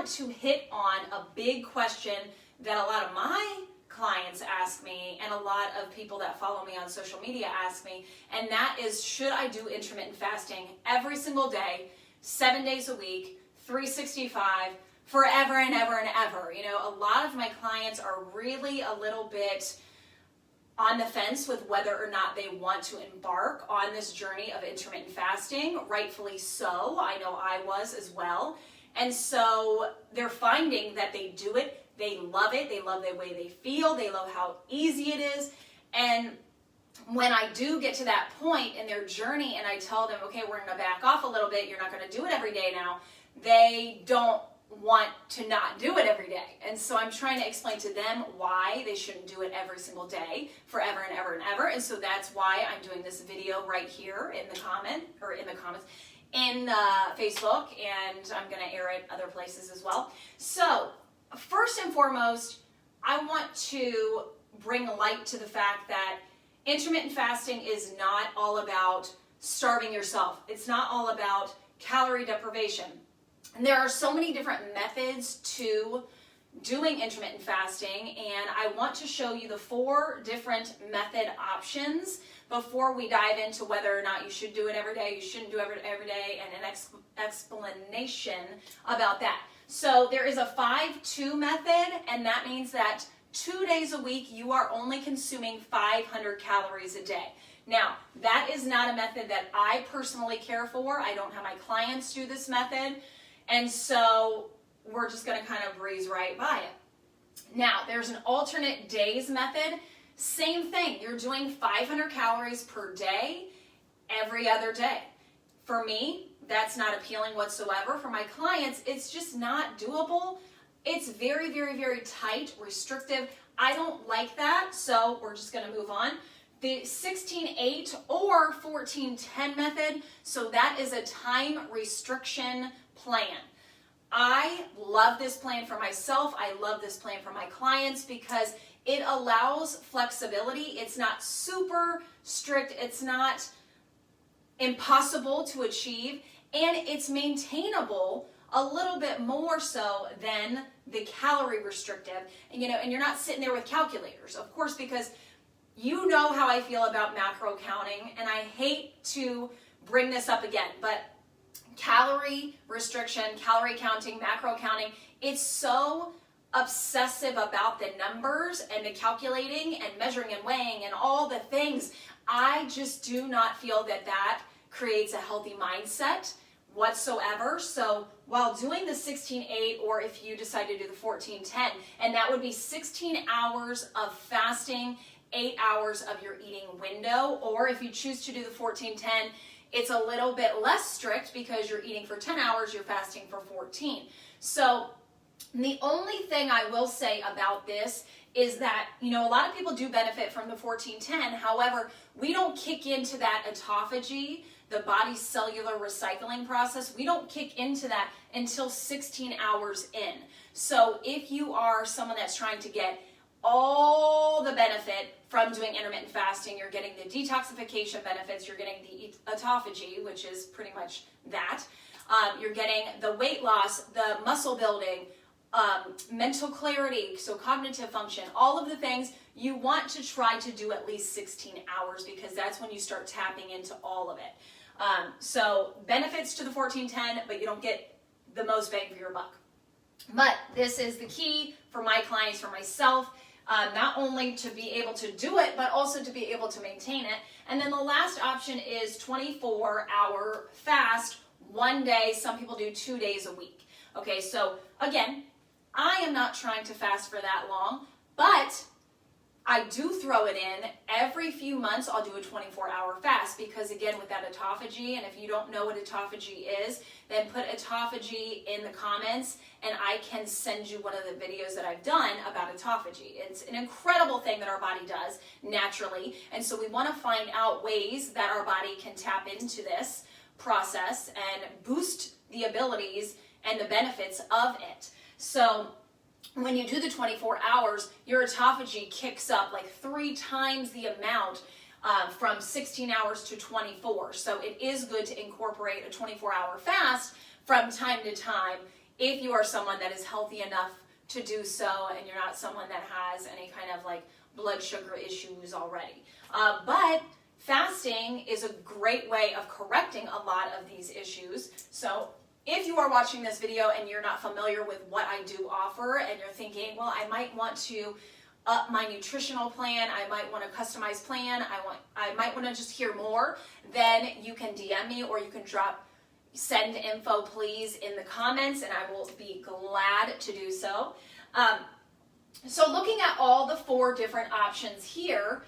want to hit on a big question that a lot of my clients ask me and a lot of people that follow me on social media ask me, and that is, should I do intermittent fasting every single day, 7 days a week, 365, forever and ever and ever? You know, a lot of my clients are really a little bit on the fence with whether or not they want to embark on this journey of intermittent fasting. Rightfully so. I know I was as well. And so they're finding that they do it. They love it. They love the way they feel. They love how easy it is. And when I do get to that point in their journey and I tell them, okay, we're going to back off a little bit, you're not going to do it every day now, they don't want to not do it every day. And so I'm trying to explain to them why they shouldn't do it every single day, forever and ever and ever. And so that's why I'm doing this video right here in the comments in Facebook, and I'm going to air it other places as well. So first and foremost, I want to bring light to the fact that intermittent fasting is not all about starving yourself. It's not all about calorie deprivation. And there are so many different methods to doing intermittent fasting, and I want to show you the 4 different method options before we dive into whether or not you should do it every day, you shouldn't do it every day, and an explanation about that. So there is a 5-2 method, and that means that 2 days a week you are only consuming 500 calories a day. Now, that is not a method that I personally care for. I don't have my clients do this method. And so we're just going to kind of breeze right by it. Now, there's an alternate days method. Same thing. You're doing 500 calories per day, every other day. For me, that's not appealing whatsoever. For my clients, it's just not doable. It's very, very, very tight, restrictive. I don't like that, so we're just going to move on. The 16-8 or 14-10 method, so that is a time restriction plan. I love this plan for myself. I love this plan for my clients because it allows flexibility. It's not super strict. It's not impossible to achieve, and it's maintainable a little bit more so than the calorie restrictive. And and you're not sitting there with calculators, of course, because you know how I feel about macro counting, and I hate to bring this up again, but calorie restriction, calorie counting, macro counting, it's so obsessive about the numbers and the calculating and measuring and weighing and all the things. I just do not feel that that creates a healthy mindset whatsoever. So while doing the 16-8, or if you decide to do the 14-10, and that would be 16 hours of fasting, 8 hours of your eating window, or if you choose to do the 14-10, it's a little bit less strict because you're eating for 10 hours, you're fasting for 14. So the only thing I will say about this is that, a lot of people do benefit from the 14-10. However, we don't kick into that autophagy, the body's cellular recycling process. We don't kick into that until 16 hours in. So if you are someone that's trying to get all the benefit from doing intermittent fasting, you're getting the detoxification benefits, you're getting the autophagy, which is pretty much that. You're getting the weight loss, the muscle building, mental clarity, so cognitive function, all of the things. You want to try to do at least 16 hours because that's when you start tapping into all of it. So benefits to the 14-10, but you don't get the most bang for your buck. But this is the key for my clients, for myself, not only to be able to do it, but also to be able to maintain it. And then the last option is 24-hour fast, 1 day. Some people do 2 days a week. Okay, so again, I am not trying to fast for that long, but I do throw it in. Every few months, I'll do a 24-hour fast because, again, with that autophagy, and if you don't know what autophagy is, then put autophagy in the comments, and I can send you one of the videos that I've done about autophagy. It's an incredible thing that our body does naturally, and so we want to find out ways that our body can tap into this process and boost the abilities and the benefits of it. So when you do the 24 hours, your autophagy kicks up like 3 times the amount from 16 hours to 24. So it is good to incorporate a 24-hour fast from time to time if you are someone that is healthy enough to do so and you're not someone that has any kind of like blood sugar issues already. But fasting is a great way of correcting a lot of these issues. So if you are watching this video and you're not familiar with what I do offer and you're thinking, well, I might want to up my nutritional plan, I might want a customized plan, I might want to just hear more, then you can DM me or you can send info please in the comments and I will be glad to do so. So looking at all the 4 different options here,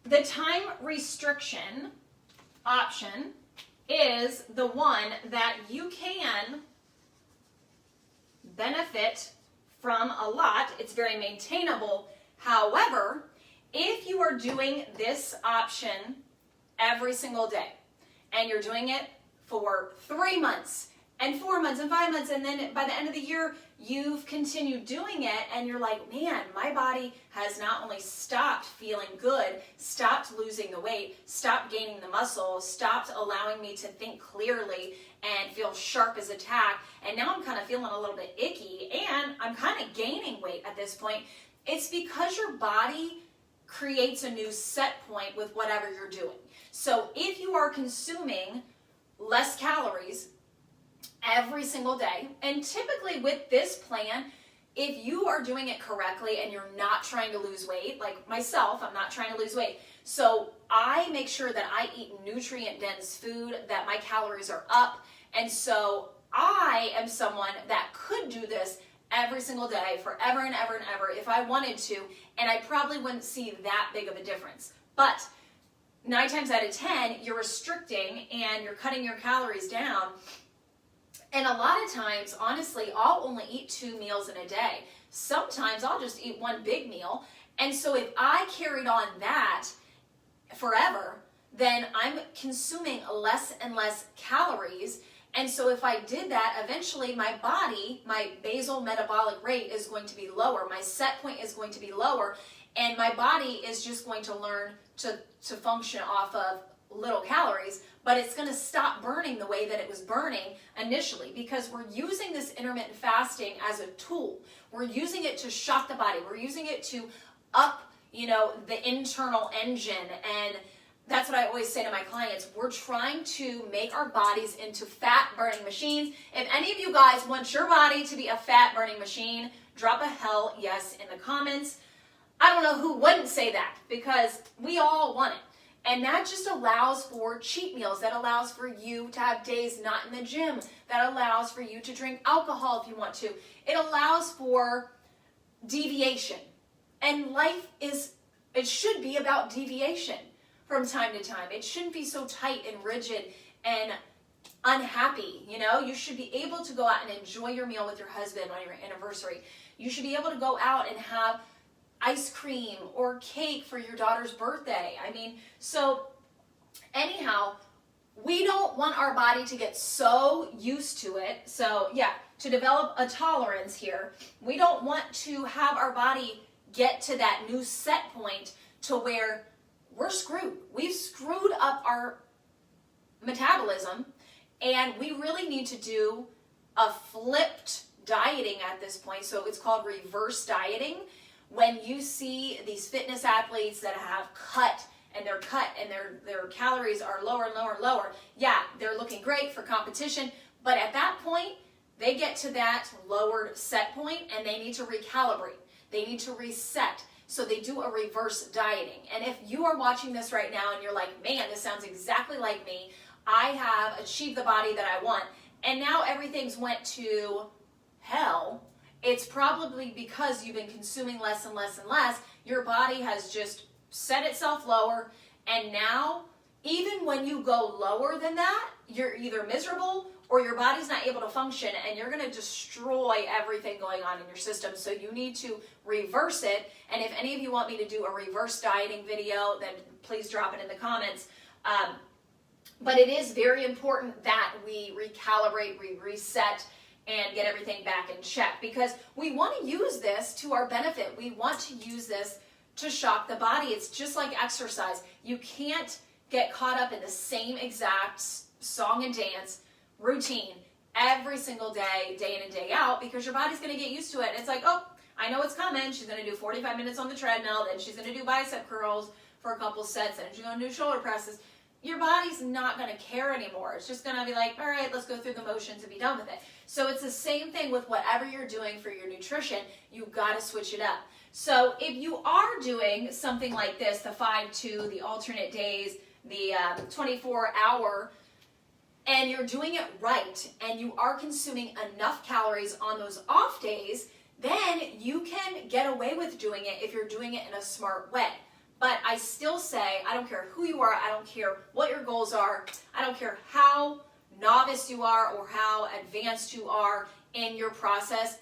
the time restriction option is the one that you can benefit from a lot. It's very maintainable. However, if you are doing this option every single day and you're doing it for 3 months and 4 months and 5 months, and then by the end of the year you've continued doing it and you're like, man, my body has not only stopped feeling good, stopped losing the weight, stopped gaining the muscle, stopped allowing me to think clearly and feel sharp as a tack, and now I'm kind of feeling a little bit icky and I'm kind of gaining weight at this point. It's because your body creates a new set point with whatever you're doing. So if you are consuming less calories every single day, and typically with this plan, if you are doing it correctly and you're not trying to lose weight, like myself, I'm not trying to lose weight. So I make sure that I eat nutrient-dense food, that my calories are up. And so I am someone that could do this every single day forever and ever and ever if I wanted to, and I probably wouldn't see that big of a difference. But 9 times out of 10, you're restricting and you're cutting your calories down. And a lot of times, honestly, I'll only eat 2 meals in a day. Sometimes I'll just eat 1 big meal. And so if I carried on that forever, then I'm consuming less and less calories. And so if I did that, eventually my body, my basal metabolic rate is going to be lower. My set point is going to be lower. And my body is just going to learn to function off of little calories, but it's going to stop burning the way that it was burning initially, because we're using this intermittent fasting as a tool. We're using it to shock the body. We're using it to up, the internal engine. And that's what I always say to my clients. We're trying to make our bodies into fat burning machines. If any of you guys want your body to be a fat burning machine, drop a hell yes in the comments. I don't know who wouldn't say that, because we all want it. And that just allows for cheat meals. That allows for you to have days not in the gym. That allows for you to drink alcohol if you want to. It allows for deviation. And life it should be about deviation from time to time. It shouldn't be so tight and rigid and unhappy. You should be able to go out and enjoy your meal with your husband on your anniversary. You should be able to go out and have ice cream or cake for your daughter's birthday. So anyhow, we don't want our body to get so used to it. So yeah, to develop a tolerance here, we don't want to have our body get to that new set point to where we're screwed. We've screwed up our metabolism, and we really need to do a flipped dieting at this point. So it's called reverse dieting. When you see these fitness athletes that have cut and their calories are lower and lower and lower, yeah, they're looking great for competition, but at that point, they get to that lowered set point and they need to recalibrate. They need to reset. So they do a reverse dieting. And if you are watching this right now and you're like, man, this sounds exactly like me, I have achieved the body that I want, and now everything's went to hell, it's probably because you've been consuming less and less and less. Your body has just set itself lower, and now even when you go lower than that, you're either miserable or your body's not able to function, and you're going to destroy everything going on in your system. So you need to reverse it. And if any of you want me to do a reverse dieting video, then please drop it in the comments. But it is very important that we recalibrate, we reset, and get everything back in check, because we want to use this to our benefit. We want to use this to shock the body. It's just like exercise. You can't get caught up in the same exact song and dance routine every single day, day in and day out, because your body's going to get used to it. It's like, oh, I know it's coming. She's going to do 45 minutes on the treadmill, then she's going to do bicep curls for a couple sets, and she's going to do shoulder presses. Your body's not going to care anymore. It's just going to be like, all right, let's go through the motions and be done with it. So it's the same thing with whatever you're doing for your nutrition. You've got to switch it up. So if you are doing something like this, the 5-2, the alternate days, the 24-hour, and you're doing it right, and you are consuming enough calories on those off days, then you can get away with doing it if you're doing it in a smart way. But I still say, I don't care who you are, I don't care what your goals are, I don't care how novice you are or how advanced you are in your process,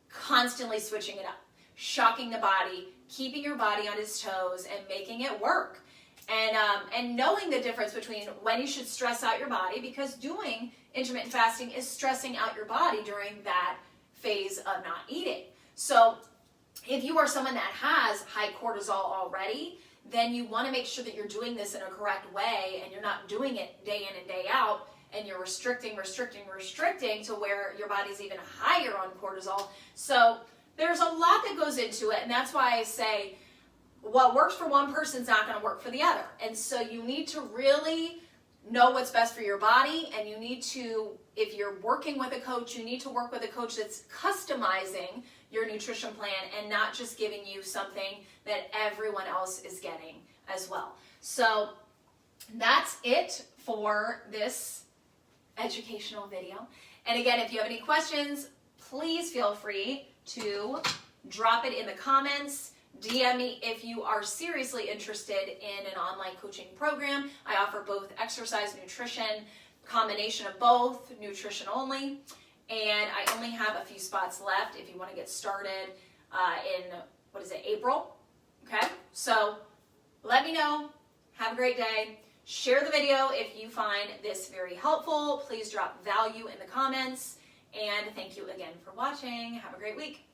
constantly switching it up, shocking the body, keeping your body on its toes, and making it work. And knowing the difference between when you should stress out your body, because doing intermittent fasting is stressing out your body during that phase of not eating. So if you are someone that has high cortisol already, then you want to make sure that you're doing this in a correct way, and you're not doing it day in and day out, and you're restricting to where your body's even higher on cortisol. So there's a lot that goes into it, and that's why I say what works for one person's not going to work for the other. And so you need to really know what's best for your body, and you need to, if you're working with a coach, you need to work with a coach that's customizing your nutrition plan and not just giving you something that everyone else is getting as well. So that's it for this educational video. And again, if you have any questions, please feel free to drop it in the comments. DM me if you are seriously interested in an online coaching program. I offer both exercise, nutrition, combination of both, nutrition only. And I only have a few spots left if you want to get started in, April? Okay, so let me know. Have a great day. Share the video if you find this very helpful. Please drop value in the comments. And thank you again for watching. Have a great week.